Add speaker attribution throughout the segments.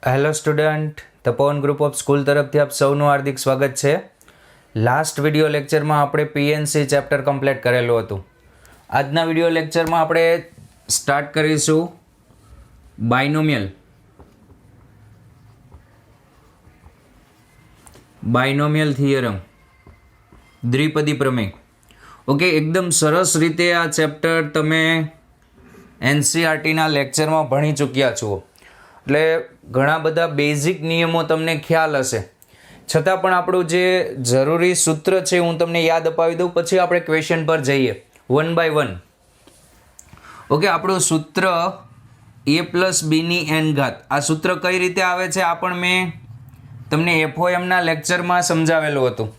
Speaker 1: Hello student, Tapovan group of school તરફથી આપ સૌનું હાર્દિક સ્વાગત છે. લાસ્ટ વિડીયો લેક્ચરમાં આપણે પીએનસી ચેપ્ટર કમ્પ્લીટ કરેલું હતું. આજના વિડીયો લેક્ચરમાં આપણે સ્ટાર્ટ કરીશું બાયનોમિયલ થિયરમ, દ્વિપદી પ્રમેય. ઓકે, એકદમ સરસ રીતે આ ચેપ્ટર તમે એનસીઆરટીના લેક્ચરમાં ભણી ચૂક્યા છો, એટલે ઘણા બધા બેઝિક નિયમો તમને ખ્યાલ હશે. છતાં પણ આપણું જે જરૂરી સૂત્ર છે હું તમને યાદ અપાવી દઉં, પછી આપણે ક્વેશ્ચન પર જઈએ વન બાય વન. ઓકે, આપણું સૂત્ર a પ્લસ બીની એન ઘાત. આ સૂત્ર કઈ રીતે આવે છે આ પણ મેં તમને એફઓએમના લેક્ચરમાં સમજાવેલું હતું.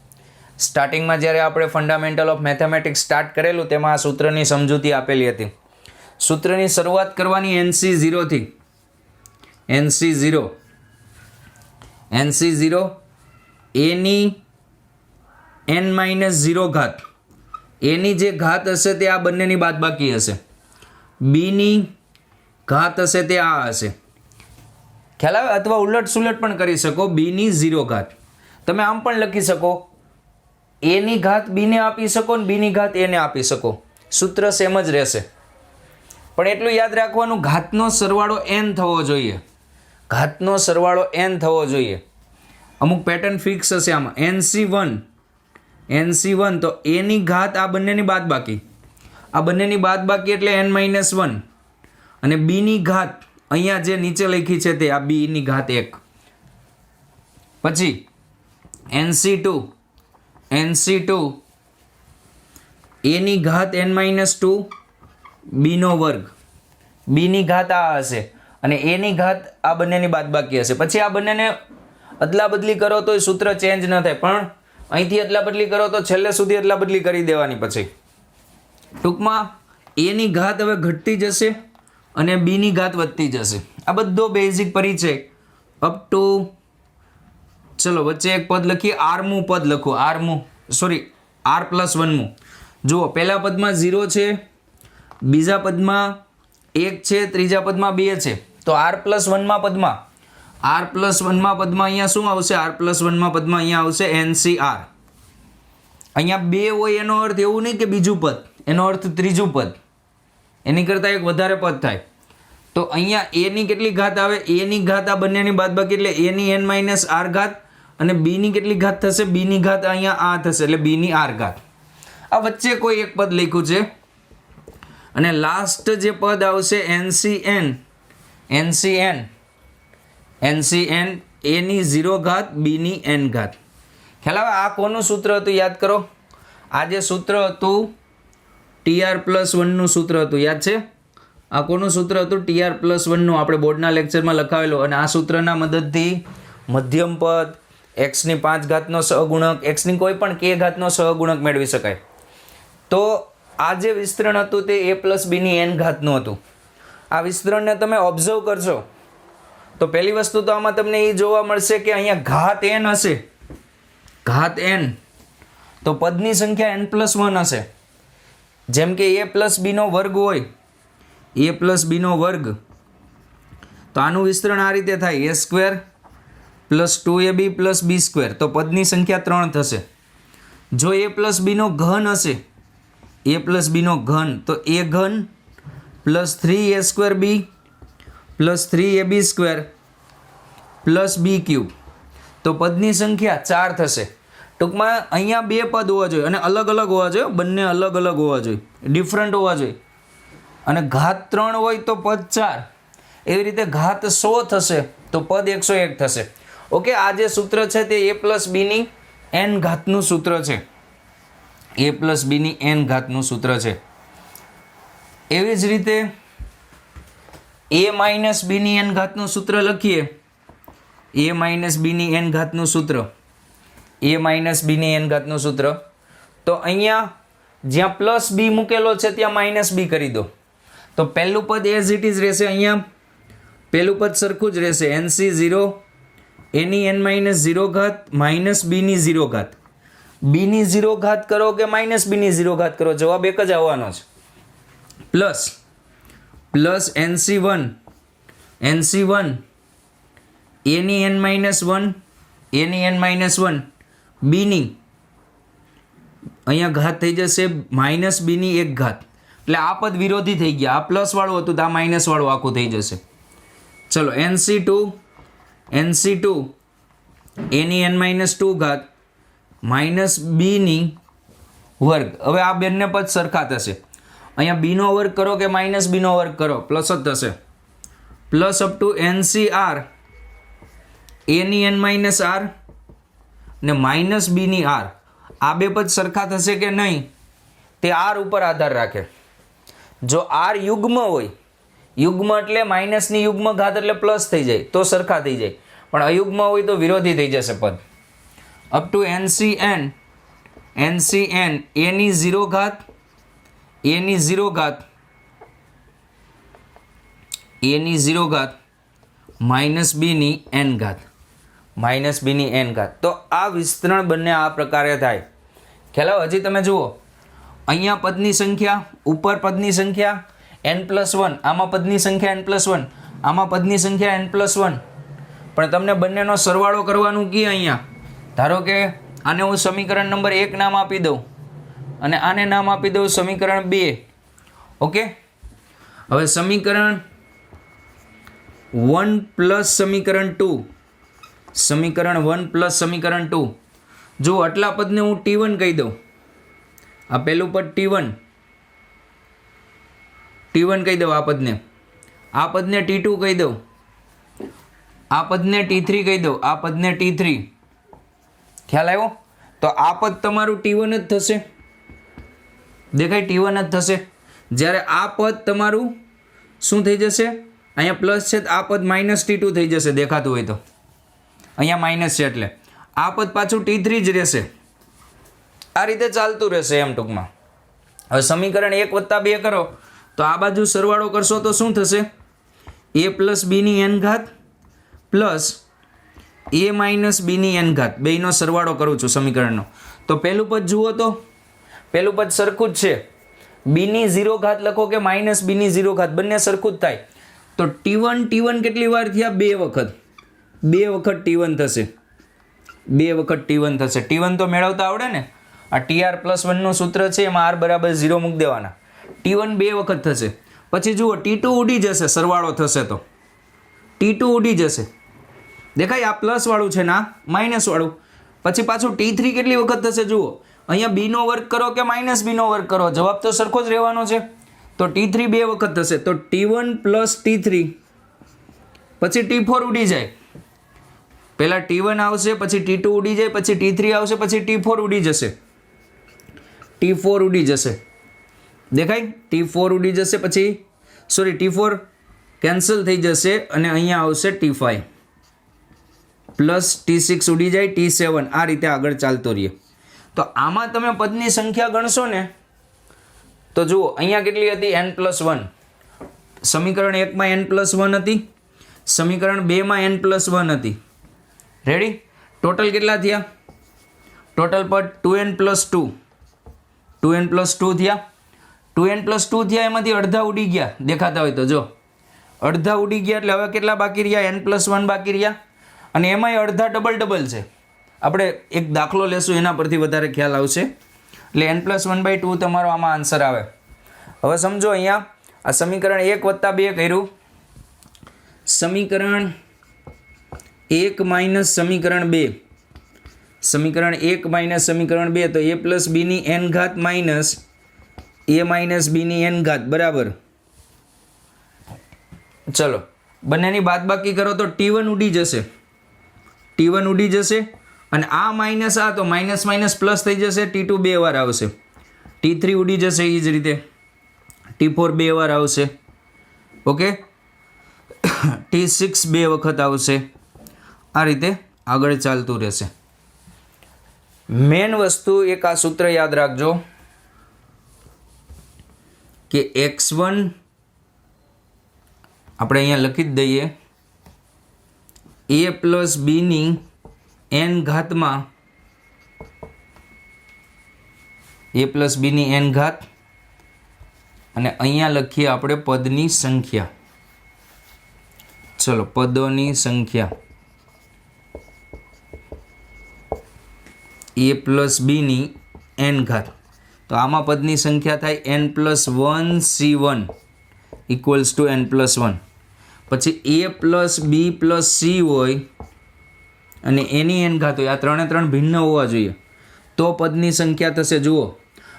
Speaker 1: સ્ટાર્ટિંગમાં જ્યારે આપણે ફંડામેન્ટલ ઓફ મેથેમેટિક્સ સ્ટાર્ટ કરેલું તેમાં આ સૂત્રની સમજૂતી આપેલી હતી. સૂત્રની શરૂઆત કરવાની NC0થી. NC0 એની n-0 ઘાત, એની જે ઘાત હશે તે આ બંનેની બાદબાકી હશે, બીની ઘાત હશે તે આ હશે. ખ્યાલ આવે? અથવા ઉલટ સુલટ પણ કરી શકો, બીની 0 ઘાત. તમે આમ પણ લખી શકો, એની ઘાત બીને આપી શકો ને બીની ઘાત એને આપી શકો, સૂત્ર સેમ જ રહેશે. પણ એટલું યાદ રાખવાનું, ઘાતનો સરવાળો n થવો જોઈએ. ઘાતનો સરવાળો n થવો જોઈએ. અમુક પેટર્ન ફિક્સ હશે આમાં. NC1 તો એની ઘાત આ બંનેની બાદબાકી, આ બંનેની બાદબાકી એટલે n-1, અને બીની ઘાત અહીંયા જે નીચે લખી છે તે આ બીની ઘાત 1. પછી NC2 એની ઘાત n-2 બીનો વર્ગ, બીની ઘાત આ હશે અને એની ઘાત આ બંનેની બાદબાકી હશે. પછી આ બંનેને અદલા બદલી કરો તો સૂત્ર ચેન્જ ન થાય, પણ અહીંથી અદલા બદલી કરો તો છેલ્લે સુધી અદલા બદલી કરી દેવાની. પછી ટૂંકમાં એની ઘાત હવે ઘટતી જશે અને બીની ઘાત વધતી જશે. આ બધો બેઝિક પરિચય અપ ટુ, ચલો વચ્ચે એક પદ લખીએ, આરમું પદ લખો, r+1. જુઓ, પહેલા પદમાં 0 છે, બીજા પદમાં 1 છે, ત્રીજા પદમાં 2 છે. તો r+1માં પદમાં અહીંયા શું આવશે? r+1માં પદમાં અહીંયા આવશે NCR. અહીંયા 2 હોય એનો અર્થ એવું નહીં કે બીજું પદ, એનો અર્થ ત્રીજું પદ, એની કરતાં એક વધારે પદ થાય. તો અહીંયા એની કેટલી ઘાત આવે? એની ઘાત આ બંનેની બાદબાકી એટલે એની n-r ઘાત, અને બીની કેટલી ઘાત થશે? બીની ઘાત અહીંયા આ થશે એટલે બીની r ઘાત. આ વચ્ચે કોઈ એક પદ લખ્યું છે, અને લાસ્ટ જે પદ આવશે NCN એની 0 ઘાત બીની n ઘાત. ખ્યાલ આવે? આ કોનું સૂત્ર હતું યાદ કરો. આ જે સૂત્ર હતું TR+1નું સૂત્ર હતું, યાદ છે? આ કોનું સૂત્ર હતું? TR+1નું. આપણે બોર્ડના લેક્ચરમાં લખાવેલું. અને આ સૂત્રના મદદથી મધ્યમ પદ, x ની 5 ઘાતનો સહગુણક, x ની કોઈ પણ k ઘાતનો સહગુણક મેળવી શકાય. તો આ જે વિસ્તરણ હતું તે a પ્લસ બીની n ઘાતનું હતું. આ વિસ્તરણને તમે ઓબ્ઝર્વ કરશો તો પહેલી વસ્તુ તો આમાં તમને એ જોવા મળશે કે અહીંયા ઘાત n હશે, ઘાત n, તો પદની સંખ્યા n+1 હશે. જેમ કે a પ્લસ બીનો વર્ગ હોય, a પ્લસ બીનો વર્ગ, તો આનું વિસ્તરણ આ રીતે થાય, a² + 2ab + b², તો પદની સંખ્યા 3 થશે. જો a પ્લસ બીનો ઘન હશે, a પ્લસ બીનો ઘન, તો a ઘન + 3a²b + 3ab² + b³, તો પદની સંખ્યા 4 થશે. ટૂંકમાં અહીંયા 2 પદ હોવા જોઈએ અને અલગ અલગ હોવા જોઈએ, બંને અલગ અલગ હોવા જોઈએ, ડિફરન્ટ હોવા જોઈએ. અને ઘાત 3 હોય તો પદ 4, એવી રીતે ઘાત 100 થશે તો પદ 101 થશે. ઓકે, આ જે સૂત્ર છે તે a પ્લસ બીની n ઘાતનું સૂત્ર છે, a પ્લસ બીની n ઘાતનું સૂત્ર છે. એવી જ રીતે a માઇનસ બીની n ઘાતનું સૂત્ર લખીએ, a માઇનસ બીની n ઘાતનું સૂત્ર, a માઇનસ બીની n ઘાતનું સૂત્ર. તો અહીંયા જ્યાં પ્લસ બી મૂકેલો છે ત્યાં માઇનસ બી કરી દો, તો પહેલું પદ એઝ ઇટ ઇઝ રહેશે. અહીંયા પહેલું પદ સરખું જ રહેશે, NC0 એની n-0 ઘાત માઇનસ બીની 0 ઘાત. બીની 0 ઘાત કરો કે માઇનસ બીની 0 ઘાત કરો, જવાબ એક જ આવવાનો છે. પ્લસ NC1 એની n માઇનસ વન એની n માઇનસ વન બીની અહીંયા ઘાત થઈ જશે માઇનસ બીની એક ઘાત, એટલે આ પદ વિરોધી થઈ ગયા. આ પ્લસ વાળું હતું તો આ માઇનસ વાળું આખું થઈ જશે. ચલો NC2 એની n માઇનસ ટુ ઘાત માઇનસ બીની વર્ગ. હવે આ બંને પદ સરખા થશે. અહીંયા બીનો વર્ગ કરો કે માઇનસ બીનો વર્ગ કરો પ્લસ જ થશે. પ્લસ અપ ટુ NCR એની n માઇનસ આર ને માઇનસ બીની આર. આ બે પદ સરખા થશે કે નહીં તે આર ઉપર આધાર રાખે. જો આર યુગ્મ હોય, યુગ્મ એટલે માઇનસની યુગ્મ ઘાત એટલે પ્લસ થઈ જાય તો સરખા થઈ જાય, પણ અયુગ્મ હોય તો વિરોધી થઈ જશે પદ. અપ ટુ NCN એની 0 ઘાત એની 0 ઘાત એની 0 ઘાત માઇનસ બીની n ઘાત માઇનસ બીની n ઘાત. તો આ વિસ્તરણ બંને આ પ્રકારે થાય. ખ્યાલ હજી તમે જુઓ, અહીંયા પદની સંખ્યા, ઉપર પદની સંખ્યા n+1, આમાં પદની સંખ્યા n+1, આમાં પદની સંખ્યા n+1, પણ તમને બંનેનો સરવાળો કરવાનું કી. અહીંયા ધારો કે આને હું સમીકરણ નંબર 1 નામ આપી દઉં અને આને નામ આપી દઉં સમીકરણ 2. ઓકે, હવે સમીકરણ 1 પ્લસ સમીકરણ 2, સમીકરણ 1 પ્લસ સમીકરણ 2. જો આટલા પદને હું T1 કહી દઉં, આ પહેલું પદ T1 કહી દઉં, આ પદને T2 કહી દઉં, આ પદને T3 કહી દઉં, આ પદને T3. ખ્યાલ આવ્યો? તો આ પદ તમારું T1 જ થશે. દેખાય? T1 જ થશે. જ્યારે આ પદ તમારું શું થઈ જશે? અહીંયા પ્લસ છે, આ પદ માઇનસ T2 થઈ જશે. દેખાતું હોય તો અહીંયા માઇનસ છે એટલે આ પદ પાછું T3 જ રહેશે. આ રીતે ચાલતું રહેશે એમ ટૂંકમાં. હવે સમીકરણ 1 + 2 કરો તો આ બાજુ સરવાળો કરશો તો શું થશે? a પ્લસ બીની n ઘાત પ્લસ a માઇનસ બીની n ઘાત. બેયનો સરવાળો કરું છું સમીકરણનો. તો પહેલું પદ જુઓ તો પહેલું પદ સરખું જ છે. બીની 0 ઘાત લખો કે માઇનસ બીની 0 ઘાત, બંને સરખું જ થાય. તો T1 કેટલી વાર થયા? 2 વખત. 2 વખત T1 થશે. 2 વખત T1 થશે. T1 તો મેળવતા આવડે ને? આ TR+1 નું સૂત્ર છે, એમાં R બરાબર 0 મૂકી દેવાના. T1 2 વખત થશે. પછી જુઓ T2 ઉડી જશે, સરવાળો થશે તો T2 ઉડી જશે. દેખાય? આ પ્લસ વાળું છે ને આ માઇનસ વાળું. પછી પાછું T3 કેટલી વખત થશે? જુઓ, અહીંયા બીનો વર્ગ કરો કે માઇનસ બીનો વર્ગ કરો, જવાબ તો સરખો જ રહેવાનો છે. તો T3 2 વખત થશે. તો T1 પ્લસ T3, પછી T4 ઉડી જાય. પહેલા T1 આવશે, પછી T2 ઉડી જાય, પછી T3 આવશે, પછી T4 ઉડી જશે. T4 ઉડી જશે. દેખાય? T4 ઉડી જશે. પછી T4 કેન્સલ થઈ જશે અને અહીંયા આવશે T5 પ્લસ T6 ઉડી જાય, T7. આ રીતે આગળ ચાલતો રહીએ. તો આમાં તમે પદની સંખ્યા ગણશો ને તો જુઓ, અહીંયા કેટલી હતી? n+1. સમીકરણ 1 માં n+1 હતી, સમીકરણ 2 માં n+1 હતી. રેડી? ટોટલ કેટલા થયા? ટોટલ પદ 2n+2 થયા. 2n+2 થયા, એમાંથી અડધા ઉડી ગયા. દેખાતા હોય તો જો, અડધા ઉડી ગયા. એટલે હવે કેટલા બાકી રહ્યા? n+1 બાકી રહ્યા. અને એમાંય અડધા ડબલ છે. આપણે એક દાખલો લેશું, એના પરથી વધારે ખ્યાલ આવશે. એટલે n+1/2 તમારો આમાં આન્સર આવે. હવે સમજો, અહીંયા આ સમીકરણ 1 + 2 કર્યું, સમીકરણ 1 માઇનસ સમીકરણ 2, સમીકરણ 1 માઇનસ સમીકરણ 2. તો a પ્લસ બીની n ઘાત માઇનસ a માઇનસ બીની n ઘાત બરાબર. ચલો, બંનેની બાદબાકી કરો તો T1 ઉડી જશે. T1 ઉડી જશે. અને આ માઇનસ આ તો માઇનસ માઇનસ પ્લસ થઈ જશે. T2 2 વાર આવશે. T3 ઉડી જશે. એ જ રીતે T4 2 વાર આવશે. ઓકે, T6 2 વખત આવશે. આ રીતે આગળ ચાલતું રહેશે. મેન વસ્તુ એક આ સૂત્ર યાદ રાખજો કે x1 આપણે અહીંયા લખી જ દઈએ, a પ્લસ બીની n ઘાતમાં a પ્લસ બીની n ઘાત, અને અહીંયા લખીએ આપણે પદની સંખ્યા. ચલો, પદોની સંખ્યા. એ પ્લસ બીની એન ઘાત. તો આમાં પદની સંખ્યા થાય n+1 c1 equals to n+1. પછી એ પ્લસ બી પ્લસ સી હોય અને એની એન ઘાત હોય, આ ત્રણે ત્રણ ભિન્ન હોવા જોઈએ તો પદની સંખ્યા થશે. જુઓ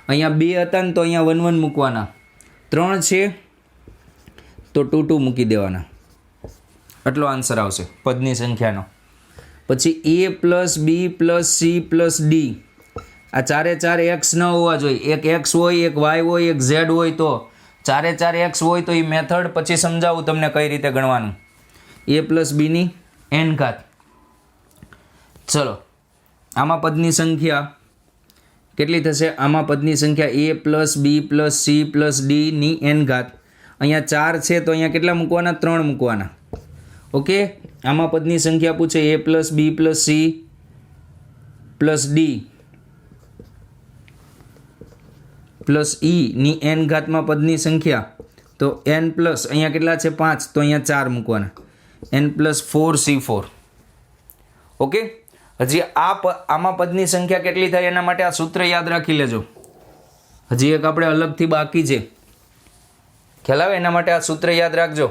Speaker 1: અહીંયા 2 હતા ને તો અહીંયા 1 1 મૂકવાના, 3 છે તો 2 2 મૂકી દેવાના, એટલો આન્સર આવશે પદની સંખ્યાનો. પછી એ plus b plus c plus D, આ ચારે ચાર એક્સ ન હોવા જોઈએ. એક એક્સ હોય, એક વાય હોય, એક ઝેડ હોય, તો ચારે ચાર એક્સ હોય તો એ મેથડ પછી સમજાવું તમને કઈ રીતે ગણવાનું. એ પ્લસ બીની એન ઘાત. ચલો આમાં પદની સંખ્યા કેટલી થશે? આમાં પદની સંખ્યા એ plus b plus c plus ડીની N ઘાત. અહીંયા 4 છે તો અહીંયા કેટલા મૂકવાના? 3 મૂકવાના. ઓકે, આમાં પદની સંખ્યા પૂછે a plus b plus c plus d plus ઈની એન ઘાતમાં પદની સંખ્યા, તો એન પ્લસ અહીંયા કેટલા છે? 5, તો અહીંયા 4 મૂકવાના, n+4c4. ઓકે, હજી આમાં પદની સંખ્યા કેટલી થાય એના માટે આ સૂત્ર યાદ રાખી લેજો. હજી એક આપણે અલગથી બાકી છે, ખ્યાલ આવે? એના માટે આ સૂત્ર યાદ રાખજો.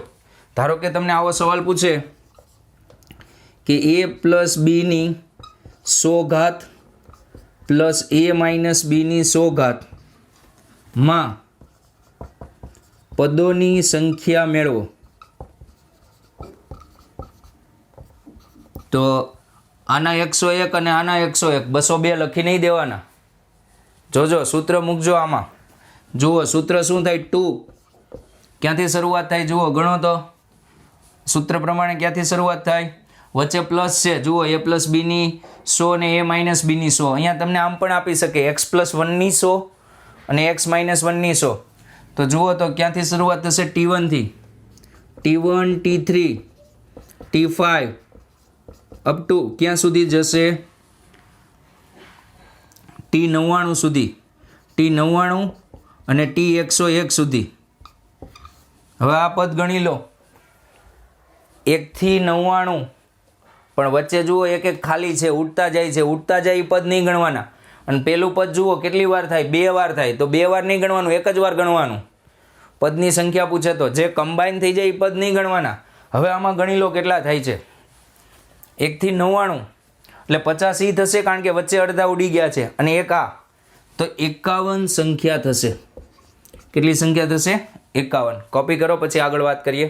Speaker 1: ધારો કે તમને આવો સવાલ પૂછે કે એ પ્લસ બીની 100 ઘાત પ્લસ એ માઇનસ બીની 100 ઘાત માં પદોની સંખ્યા મેળવો. તો આના 101 અને આના 101 202 લખી નહીં દેવાના. જોજો સૂત્ર મૂકજો આમાં. જુઓ સૂત્ર શું થાય? 2 ક્યાંથી શરૂઆત થાય? જુઓ ગણો તો સૂત્ર પ્રમાણે ક્યાંથી શરૂઆત થાય? વચ્ચે પ્લસ છે, જુઓ એ પ્લસ બીની 100 ને એ માઇનસ બીની 100. અહીંયા તમને આમ પણ આપી શકે x+1ની 100 અને x-1ની 100. તો જુઓ તો ક્યાંથી શરૂઆત થશે? T1 થી, T1 T3 T5 up to ક્યાં સુધી જશે? T99 સુધી, T99 અને T101 સુધી. હવે આ પદ ગણી લો 1 થી 99, પણ વચ્ચે જુઓ એક એક ખાલી છે, ઉડતા જાય છે. ઉડતા જાય એ પદ નહીં ગણવાના. અને પેલું પદ જુઓ કેટલી વાર થાય? 2 વાર થાય. તો 2 વાર નહીં ગણવાનું, એક જ વાર ગણવાનું. પદની સંખ્યા પૂછે તો જે કમ્બાઈન થઈ જાય એ પદ નહીં ગણવાના. હવે આમાં ગણી લો કેટલા થાય છે. 1 થી 99 એટલે 50 ઈ થશે, કારણ કે વચ્ચે અડધા ઉડી ગયા છે. અને એક આ તો 51 સંખ્યા થશે. કેટલી સંખ્યા થશે? 51. કોપી કરો, પછી આગળ વાત કરીએ.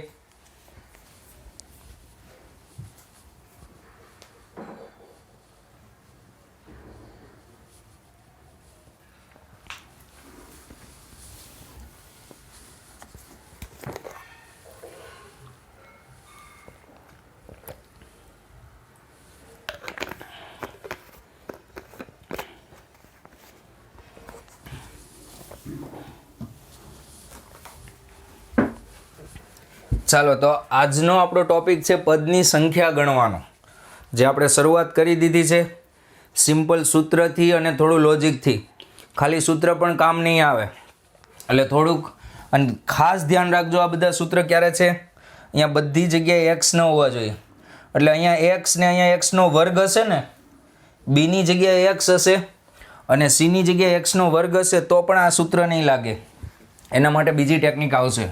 Speaker 1: ચાલો, તો આજનો આપણો ટોપિક છે પદની સંખ્યા ગણવાનો. જે આપણે શરૂઆત કરી દીધી છે સિમ્પલ સૂત્રથી અને થોડું લોજિકથી. ખાલી સૂત્ર પણ કામ નહીં આવે, એટલે થોડુંક. અને ખાસ ધ્યાન રાખજો, આ બધા સૂત્ર ક્યારે છે? અહીંયા બધી જગ્યાએ એક્સ ન હોવા જોઈએ. એટલે અહીંયા એક્સ ને અહીંયા એક્સનો વર્ગ હશે ને, બીની જગ્યાએ એક્સ હશે અને સીની જગ્યાએ એક્સનો વર્ગ હશે તો પણ આ સૂત્ર નહીં લાગે. એના માટે બીજી ટેકનિક આવશે.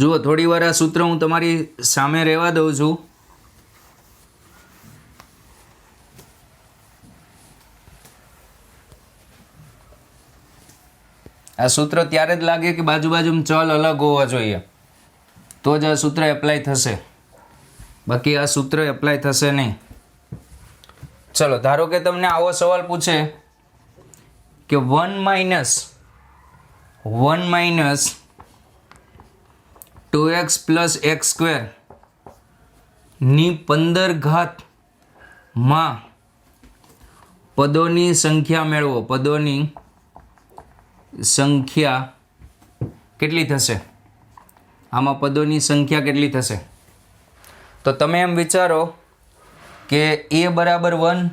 Speaker 1: જુઓ થોડી વાર આ સૂત્ર હું તમારી સામે રહેવા દઉં છું. આ સૂત્ર ત્યારે જ લાગે કે બાજુમાં ચલ અલગ હોવા જોઈએ, તો જ આ સૂત્ર એપ્લાય થશે, બાકી આ સૂત્ર એપ્લાય થશે નહીં. ચલો, ધારો કે તમને આવો સવાલ પૂછે કે 1 - 2x + x² ની 15 ઘાત માં પદોની સંખ્યા મેળવો. પદોની સંખ્યા કેટલી થશે? આમાં પદોની સંખ્યા કેટલી થશે? તો તમે એમ વિચારો કે a બરાબર 1,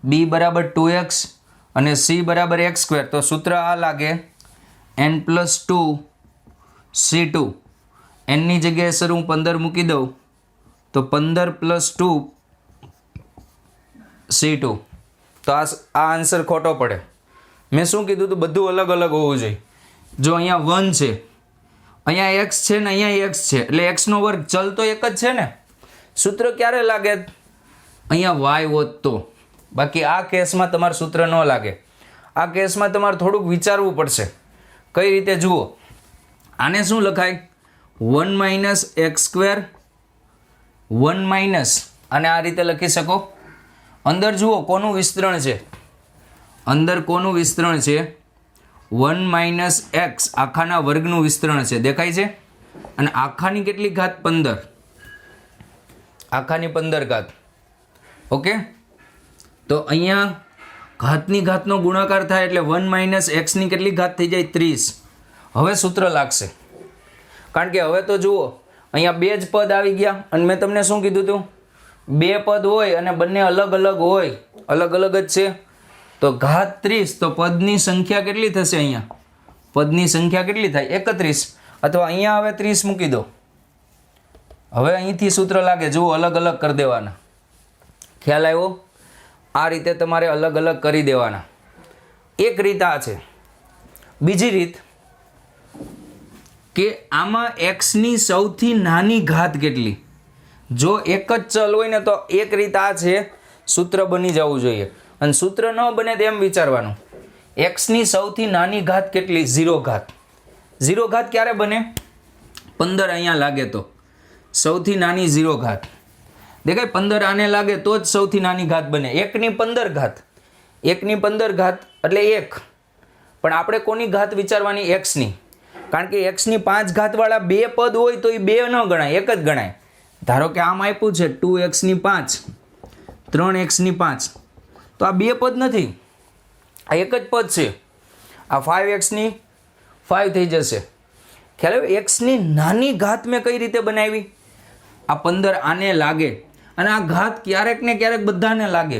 Speaker 1: b બરાબર 2x અને c બરાબર x². તો સૂત્ર આ લાગે n+2 C2 એનની જગ્યાએ સર હું 15 મૂકી દઉં તો 15 + 2 C2. તો આ આન્સર ખોટો પડે. મેં શું કીધું હતું, બધું અલગ અલગ હોવું જોઈએ. જો અહીંયા 1 છે, અહીંયા x છે ને અહીંયા x છે, એટલે x નો વર્ગ ચલ તો એક જ છે ને. સૂત્ર ક્યારે લાગે? અહીંયા y હોત તો. બાકી આ કેસમાં તમારું સૂત્ર ન લાગે. આ કેસમાં તમારે થોડુંક વિચારવું પડશે. કઈ રીતે જુઓ, આને શું લખાય? 1 - x², 1 - અને આ રીતે લખી શકો. અંદર જુઓ કોનું વિસ્તરણ છે, અંદર કોનું વિસ્તરણ છે? 1 - x આખાના વર્ગનું વિસ્તરણ છે, દેખાય છે. અને આખાની કેટલી ઘાત? 15. આખાની 15 ઘાત. ઓકે, તો અહીંયા ઘાતની ઘાતનો ગુણાકાર થાય એટલે 1 - x ની કેટલી ઘાત થઈ જાય? 30. હવે સૂત્ર લાગશે, કારણ કે હવે તો જુઓ અહીંયા બે જ પદ આવી ગયા. અને મેં તમને શું કીધું હતું? બે પદ હોય અને બંને અલગ અલગ હોય, અલગ અલગ જ છે, તો ઘાત 30, તો પદની સંખ્યા કેટલી થશે? અહીંયા પદની સંખ્યા કેટલી થાય? 31. અથવા અહીંયા હવે 30 મૂકી દો. હવે અહીંથી સૂત્ર લાગે, જુઓ અલગ અલગ કરી દેવાના. ખ્યાલ આવ્યો? આ રીતે તમારે અલગ અલગ કરી દેવાના. એક રીત આ છે. બીજી રીત કે આમાં x ની સૌથી નાની ઘાત કેટલી? જો એક જ ચલ હોય ને તો એક રીત આ છે, સૂત્ર બની જવું જોઈએ. અને સૂત્ર ન બને તેમ વિચારવાનું. x ની સૌથી નાની ઘાત કેટલી? 0 ઘાત. 0 ઘાત ક્યારે બને? 15 અહીંયા લાગે તો સૌથી નાની 0 ઘાત દેખાય. 15 આને લાગે તો જ સૌથી નાની ઘાત બને. 1ની 15 ઘાત, 1ની 15 ઘાત એટલે 1. પણ આપણે કોની ઘાત વિચારવાની? x ની. કારણ કે x ની 5 ઘાતવાળા બે પદ હોય તો એ બે ન ગણાય, એક જ ગણાય. ધારો કે આમ આપ્યું છે 2x ની 5, 3x ની 5, તો આ બે પદ નથી, આ એક જ પદ છે. આ 5x ની 5 થઈ જશે. ખ્યાલ આવ્યો? x ની નાની ઘાત મેં કઈ રીતે બનાવી? આ 15 આને લાગે અને આ ઘાત ક્યારેક ને ક્યારેક બધાને લાગે.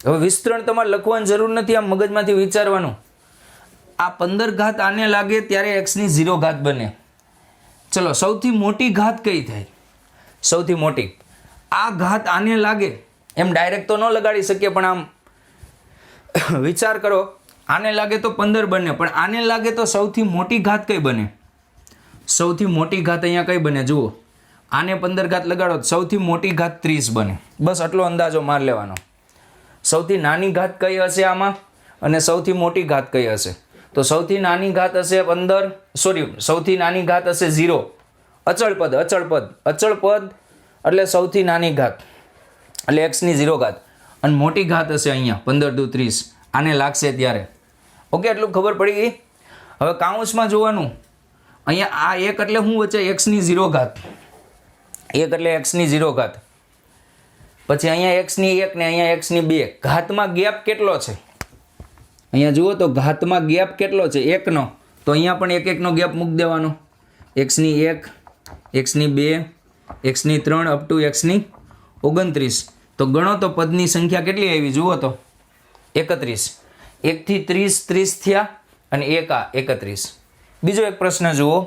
Speaker 1: હવે વિસ્તરણ તમારે લખવાની જરૂર નથી, આમ મગજમાંથી વિચારવાનું. આ 15 ઘાત આને લાગે ત્યારે x ની 0 ઘાત બને. ચલો, સૌથી મોટી ઘાત કઈ થાય? સૌથી મોટી આ ઘાત આને લાગે, એમ ડાયરેક્ટ તો ન લગાડી શકીએ, પણ આમ વિચાર કરો. આને લાગે તો 15 બને, પણ આને લાગે તો સૌથી મોટી ઘાત કઈ બને? સૌથી મોટી ઘાત અહીંયા કઈ બને? જુઓ, આને 15 ઘાત લગાડો તો સૌથી મોટી ઘાત 30 બને. બસ આટલો અંદાજો માર લેવાનો. સૌથી નાની ઘાત કઈ હશે આમાં અને સૌથી મોટી ઘાત કઈ હશે? તો સૌથી નાની ઘાત હશે 15, સૌથી નાની ઘાત હશે 0. અચળ પદ એટલે સૌથી નાની ઘાત એટલે x ની 0 ઘાત. અને મોટી ઘાત હશે અહીંયા 15 દુ 30, આને લાગશે ત્યારે. ઓકે, એટલું ખબર પડી ગઈ. હવે કાઉન્સમાં જોવાનું. અહીંયા આ 1 એટલે શું વચ્ચે? x ની 0 ઘાત. 1 એટલે x ની 0 ઘાત. પછી અહીંયા x ની 1 ને અહીંયા x ની 2. ઘાતમાં ગેપ કેટલો છે? અહીંયા જુઓ તો ઘાતમાં ગેપ કેટલો છે? 1 નો. તો અહીંયા પણ 1 1 નો ગેપ મૂકી દેવાનો. x ની 1, x ની 2, x ની 3 અપ ટુ x ની 29. તો ગણો તો પદની સંખ્યા કેટલી આવી? જુઓ તો 31. 1 થી 30, 30 થયા અને 1 આ 31. બીજો એક પ્રશ્ન જુઓ.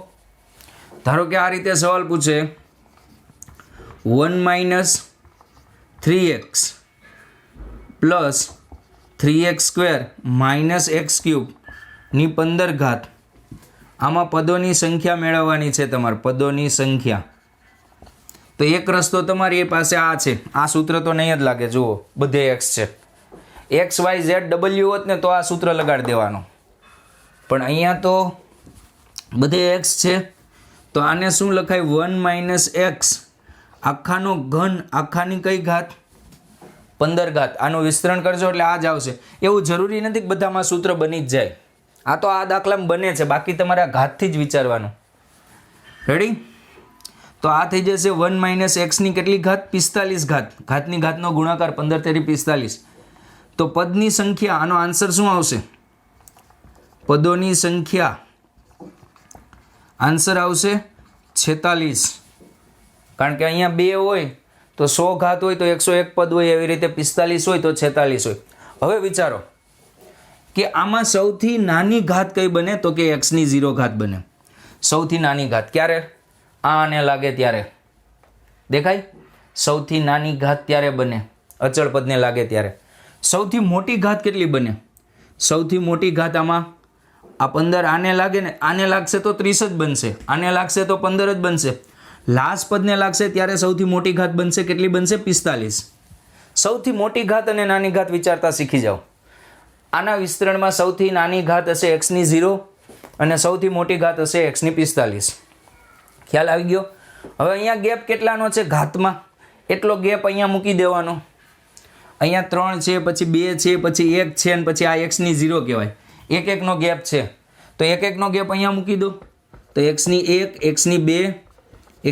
Speaker 1: ધારો કે આ રીતે સવાલ પૂછે 1 - 3x પ્લસ 3x² - x³ ની 15 ઘાત. આમાં પદોની સંખ્યા મેળવવાની છે તમારે, પદોની સંખ્યા. તો એક રસ્તો તમારી પાસે આ છે. આ સૂત્ર તો નહીં જ લાગે. જુઓ બધે x છે. x y z w હોત ને તો આ સૂત્ર લગાડી દેવાનું, પણ અહીંયા તો બધે x છે. તો આને શું લખાય? 1 - x આખાનો ઘન, આખાની કઈ ઘાત? 15 ઘાત. આનું વિસ્તરણ કરજો એટલે આ જ આવશે. એવું જરૂરી નથી કે બધામાં સૂત્ર બની જ જાય. આ તો આ દાખલામાં બને છે, બાકી તમારે આ ઘાતથી જ વિચારવાનું. રેડી? તો આ થઈ જશે 1 - x ની કેટલી ઘાત? 45 ઘાત. ઘાતની ઘાતનો ગુણાકાર 15 તેરી 45. તો પદની સંખ્યા, આનો આન્સર શું આવશે? પદોની સંખ્યા આન્સર આવશે 46. કારણ કે અહીંયા 2 હોય તો 100 ઘાત હોય તો 101 પદ હોય, એવી રીતે 45 હોય તો 46 હોય. હવે વિચારો કે આમાં સૌથી નાની ઘાત કઈ બને? તો કે x ની 0 ઘાત બને. સૌથી નાની ઘાત ક્યારે? આને લાગે ત્યારે દેખાય? સૌથી નાની ઘાત ત્યારે બને અચળ પદને લાગે ત્યારે. સૌથી મોટી ઘાત કેટલી બને? સૌથી મોટી ઘાત આમાં આ 15 આને લાગે ને, આને લાગશે તો 30 જ બનશે, આને લાગશે તો 15 જ બનશે. લાસ્ટ પદને લાગશે ત્યારે સૌથી મોટી ઘાત બનશે. કેટલી બનશે? 45. સૌથી મોટી ઘાત અને નાની ઘાત વિચારતા શીખી જાઓ. આના વિસ્તરણમાં સૌથી નાની ઘાત હશે x ની 0 અને સૌથી મોટી ઘાત હશે x ની 45. ખ્યાલ આવી ગયો? હવે અહીંયા ગેપ કેટલાનો છે ઘાતમાં? એટલો ગેપ અહીંયા મૂકી દેવાનો. અહીંયા 3 છે, પછી 2 છે, પછી 1 છે અને પછી આ x ની 0 કહેવાય. એક એકનો ગેપ છે તો એક એકનો ગેપ અહીંયા મૂકી દો. તો x ની 1, x ની 2,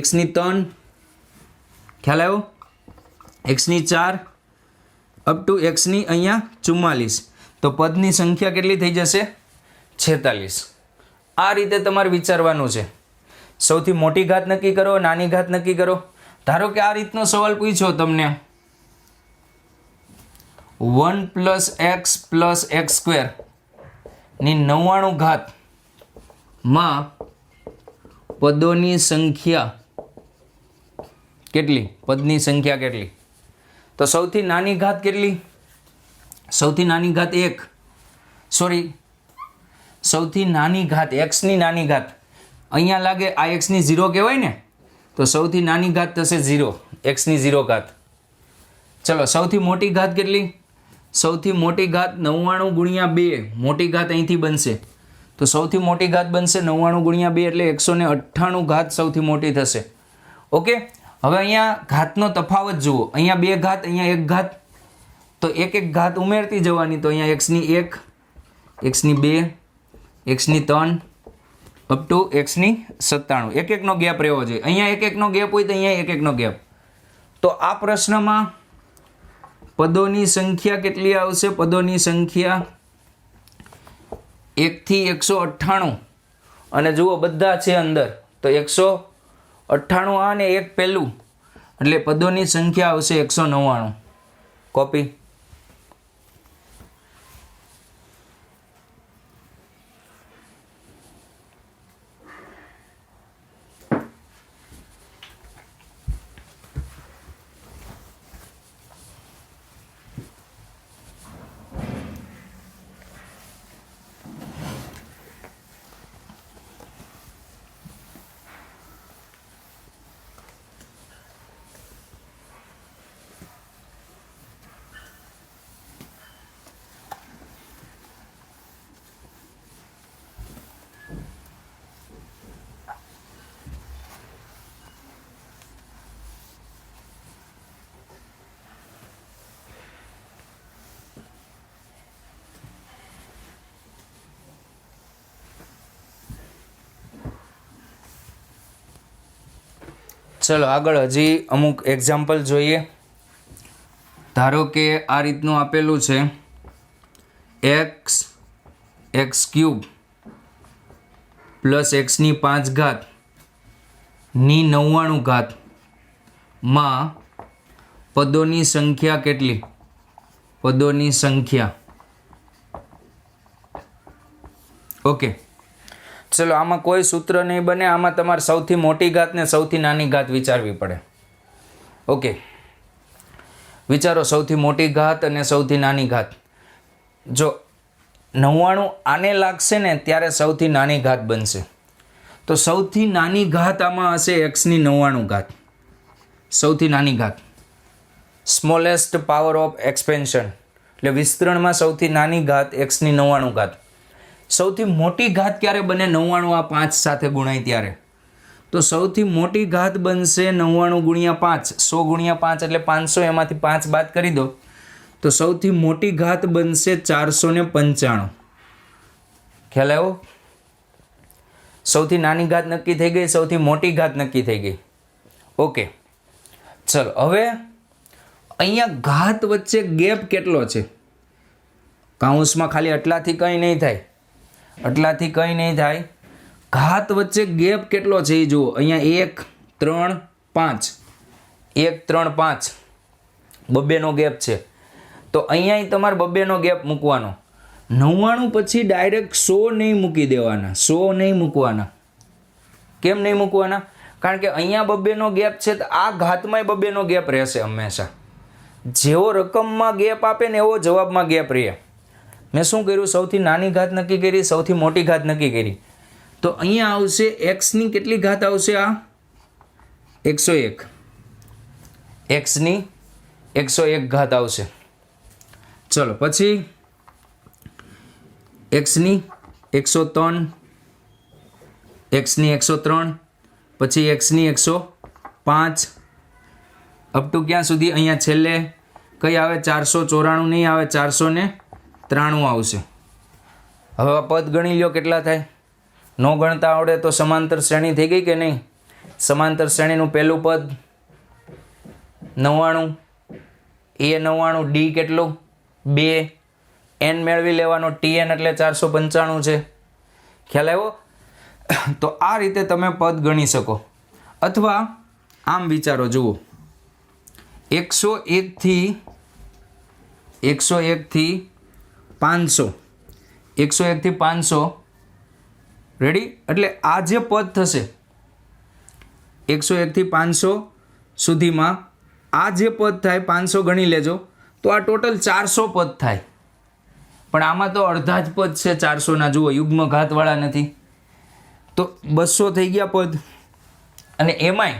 Speaker 1: x ની 3, ખ્યાલ આવ્યો? x ની 4 અપ ટુ x ની અહીંયા 44. તો પદની સંખ્યા કેટલી થઈ જશે? 46. આ રીતે તમારે વિચારવાનું છે. સૌથી મોટી ઘાત નક્કી કરો, નાની ઘાત નક્કી કરો. ધારો કે આ રીતનો સવાલ પૂછ્યો તમને 1 + x + x² ની 99 ઘાત માં પદોની સંખ્યા કેટલી? પદની સંખ્યા કેટલી? તો સૌથી નાની ઘાત કેટલી? સૌથી નાની ઘાત 1. સોરી, સૌથી નાની ઘાત x ની નાની ઘાત અહીંયા લાગે આ x ની 0 કહેવાય ને, તો સૌથી નાની ઘાત થશે 0, x ની 0 ઘાત. ચલો સૌથી મોટી ઘાત કેટલી? સૌથી મોટી ઘાત 99 × 2. મોટી ઘાત અહીંથી બનશે તો સૌથી મોટી ઘાત બનશે 99 × 2 એટલે 198 ઘાત સૌથી મોટી થશે. ઓકે, હવે અહીંયા ઘાતનો તફાવત જુઓ. અહીંયા 2 ઘાત, અહીંયા 1 ઘાત, તો એક એક ઘાત ઉમેરતી જવાની. તો અહીંયા x ની 1, x ની 2, x ની 3 અપ ટુ x ની 97. એક એકનો ગેપ રહેવો જોઈએ. અહીંયા એક એકનો ગેપ હોય તો અહીંયા એક એકનો ગેપ. તો આ પ્રશ્નમાં પદોની સંખ્યા કેટલી આવશે? પદોની સંખ્યા 1 થી 198 અને જુઓ બધા છે અંદર તો 198 આ ને 1 પહેલું એટલે પદોની સંખ્યા આવશે 199. કોપી. ચલો આગળ હજી અમુક એક્ઝામ્પલ જોઈએ. ધારો કે આ રીતનું આપેલું છે x³ પ્લસ x ની 5 ઘાત ની 99 ઘાત માં પદોની સંખ્યા કેટલી? પદોની સંખ્યા. ઓકે, ચલો આમાં કોઈ સૂત્ર નહીં બને. આમાં તમારે સૌથી મોટી ઘાત ને સૌથી નાની ઘાત વિચારવી પડે. ઓકે, વિચારો સૌથી મોટી ઘાત અને સૌથી નાની ઘાત. જો 99 આને લાગશે ને ત્યારે સૌથી નાની ઘાત બનશે. તો સૌથી નાની ઘાત આમાં હશે x ની 99 ઘાત. સૌથી નાની ઘાત, સ્મોલેસ્ટ પાવર ઓફ એક્સપેન્શન, એટલે વિસ્તરણમાં સૌથી નાની ઘાત x ની 99 ઘાત. સૌથી મોટી ઘાત ક્યારે બને? 99 આ 5 સાથે ગુણાય ત્યારે. તો સૌથી મોટી ઘાત બનશે 99 × 5. 100 × 5 એટલે 500, એમાંથી 5 બાદ કરી દો તો સૌથી મોટી ઘાત બનશે 495. ખ્યાલ આવ્યો? સૌથી નાની ઘાત નક્કી થઈ ગઈ, સૌથી મોટી ઘાત નક્કી થઈ ગઈ. ઓકે, ચલો હવે અહીંયા ઘાત વચ્ચે ગેપ કેટલો છે? કાઉન્સમાં ખાલી આટલાથી કંઈ નહીં થાય, આટલાથી કંઈ નહીં થાય. ઘાત વચ્ચે ગેપ કેટલો છે એ જુઓ. અહીંયા 1, 3, 5, 1, 3, 5 બબ્બેનો ગેપ છે. તો અહીંયા તમારે બબ્બેનો ગેપ મૂકવાનો. 99 પછી ડાયરેક્ટ 100 નહીં મૂકી દેવાના, 100 નહીં મૂકવાના. કેમ નહીં મૂકવાના? કારણ કે અહીંયા બબ્બેનો ગેપ છે તો આ ઘાતમાંય બબ્બેનો ગેપ રહેશે હંમેશા. જેવો રકમમાં ગેપ આપે ને એવો જવાબમાં ગેપ રહે. મેં શું કર્યું? સૌથી નાની ઘાત નક્કી કરી, સૌથી મોટી ઘાત નક્કી કરી. તો અહીંયા આવશે એક્સની કેટલી ઘાત આવશે? આ 101. એક્સની 101 ઘાત આવશે. ચલો પછી એક્સની 103, એક્સની 103, પછી એક્સની 105 અપ ટુ ક્યાં સુધી? અહીંયા છેલ્લે કઈ આવે? 494 નહીં આવે, 493 આવશે. હવે આ પદ ગણી લ્યો કેટલા થાય. ન ગણતા આવડે તો સમાંતર શ્રેણી થઈ ગઈ કે નહીં? સમાંતર શ્રેણીનું પહેલું પદ 99, એ 99, ડી કેટલું? 2, એન મેળવી લેવાનો, ટીએન એટલે 495 છે. ખ્યાલ આવ્યો? તો આ રીતે તમે પદ ગણી શકો. અથવા આમ વિચારો, જુઓ 101 થી 500, 101 થી 500 રેડી. એટલે આ જે પદ થશે 101 થી 500 સુધીમાં આ જે પદ થાય 500 ગણી લેજો તો આ ટોટલ 400 પદ થાય. પણ આમાં તો અડધા જ પદ છે 400ના, જુઓ યુગ્મ ઘાતવાળા નથી. તો 200 થઈ ગયા પદ. અને એમાંય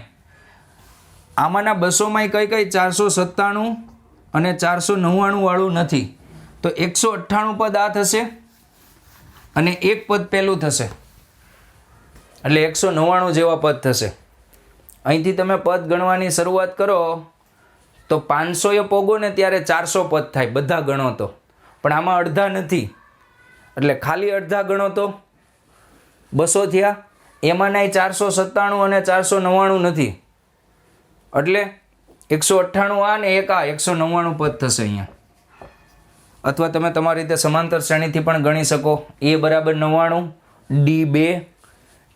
Speaker 1: આમાંના 200માંય કઈ કઈ? 497 અને 499 વાળું નથી. તો 198 પદ આ થશે અને એક પદ પહેલું થશે એટલે 199 જેવા પદ થશે. અહીંથી તમે પદ ગણવાની શરૂઆત કરો તો 500 એ પોગો ને ત્યારે 400 પદ થાય બધા ગણો તો. પણ આમાં અડધા નથી એટલે ખાલી અડધા ગણો તો 200 થયા. એમાંનાય 497 અને 499 નથી એટલે 198 આ ને એક આ 199 પદ થશે અહીંયા. અથવા તમે તમારી રીતે સમાંતર શ્રેણીથી પણ ગણી શકો. એ બરાબર 99, ડી 2,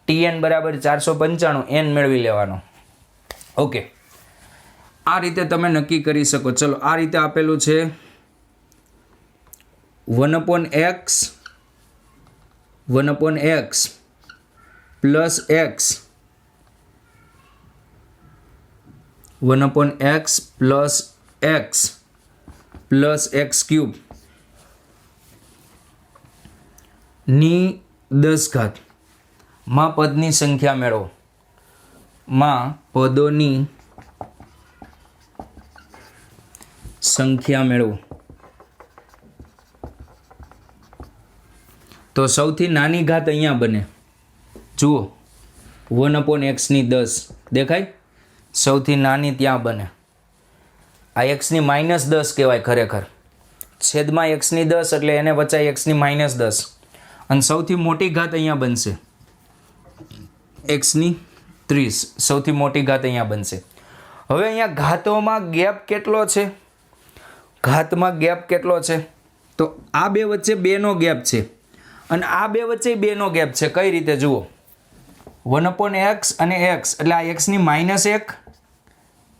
Speaker 1: ટીએન બરાબર 495, એન મેળવી લેવાનો. ઓકે, આ રીતે તમે નક્કી કરી શકો. ચલો આ રીતે આપેલું છે 1/x plus x 1/x plus x plus x cube ની 10 ઘાત માં પદની સંખ્યા મેળવો. માં પદોની સંખ્યા મેળવો. તો સૌથી નાની ઘાત અહીંયા બને. જુઓ 1/x ની 10 દેખાય? સૌથી નાની ત્યાં બને. આ એક્સની -10 કહેવાય ખરેખર. છેદમાં એક્સની 10 એટલે એને બચાય એક્સની -10. અને સૌથી મોટી ઘાત અહીંયા બનશે એક્સની 30. સૌથી મોટી ઘાત અહીંયા બનશે. હવે અહીંયા ઘાતોમાં ગેપ કેટલો છે? ઘાતમાં ગેપ કેટલો છે? તો આ બે વચ્ચે 2નો ગેપ છે અને આ બે વચ્ચે 2નો ગેપ છે. કઈ રીતે? જુઓ 1/x અને x એટલે આ એક્સની -1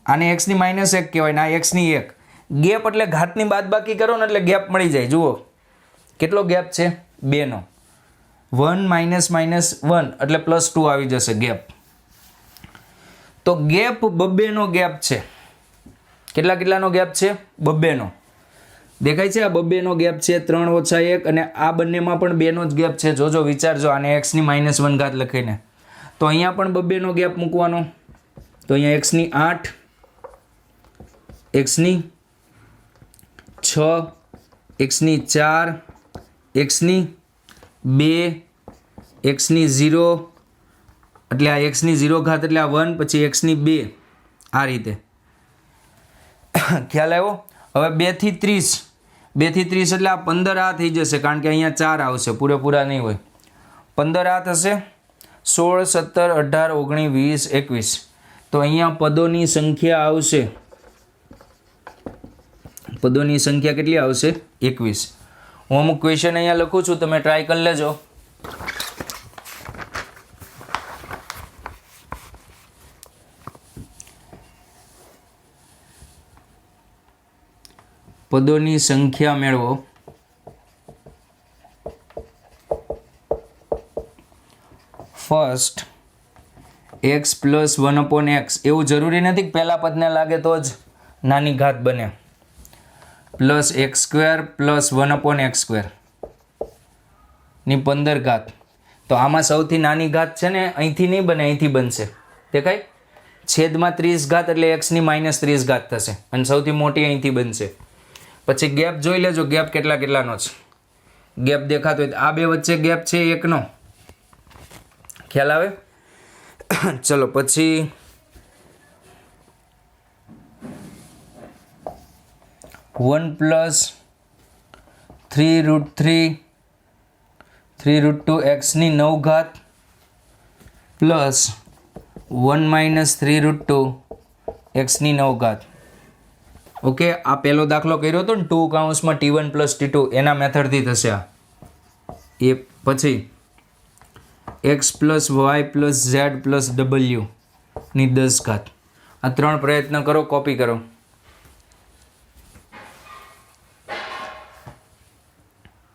Speaker 1: આને એક્સની -1 કહેવાય ને આ એક્સની 1. ગેપ એટલે ઘાતની બાદબાકી કરો ને એટલે ગેપ મળી જાય. જુઓ કેટલો ગેપ છે? 2નો. 1 -1 એટલે +2 આવી જશે ગેપ. તો ગેપ 2નો ગેપ છે. કેટલાનો ગેપ છે? 2નો. દેખાય છે? આ 2નો ગેપ છે. 3 - 1 અને આ બંનેમાં પણ 2નો જ ગેપ છે. જોજો, વિચારજો આને એક્સની -1 ઘાત લખીને. તો અહીંયા પણ 2નો ગેપ મૂકવાનો. તો અહીંયા એક્સની 8, એક્સની 6, એક્સની 4, એક્સની 2, એક્સની 0 એટલે આ એક્સની 0 ઘાત એટલે આ 1, પછી એક્સની 2. આ રીતે ખ્યાલ આવ્યો? હવે 2 થી 30, 2 થી 30 એટલે આ 15 આ થઈ જશે કારણ કે અહીંયા 4 આવશે, પૂરેપૂરા નહીં હોય. 15 આ થશે. 16, 17, 18, 19, 20, 21. તો અહીંયા પદોની સંખ્યા આવશે. પદોની સંખ્યા કેટલી આવશે? 21. હું અમુક ક્વેશ્ચન અહીંયા લખું છું, તમે ટ્રાય કરી લેજો. પદોની સંખ્યા મેળવો. ફર્સ્ટ એક્સ પ્લસ 1/x એવું જરૂરી નથી કે પહેલા પદને લાગે તો જ નાની ઘાત બને. પ્લસ x² પ્લસ 1/x² ની 15 ઘાત. તો આમાં સૌથી નાની ઘાત છે ને અહીંથી નહીં બને, અહીંથી બનશે. દેખાય? છેદમાં 30 ઘાત એટલે x ની -30 ઘાત થશે અને સૌથી મોટી અહીંથી બનશે. પછી ગેપ જોઈ લેજો, ગેપ કેટલાનો છે. ગેપ દેખાતો હોય આ બે વચ્ચે ગેપ છે એકનો. ખ્યાલ આવે? ચલો પછી +1 3√2x ની 9 ઘાત પ્લસ 1 - 3√2x ની 9 ઘાત. ઓકે, આ પહેલો દાખલો કર્યો હતો ને 2 કૌંસમાં t1 + t2 એના મેથડથી થશે આ. એ પછી x + y + z + w ની 10 ઘાત. આ 3 પ્રયત્ન કરો, કોપી કરો.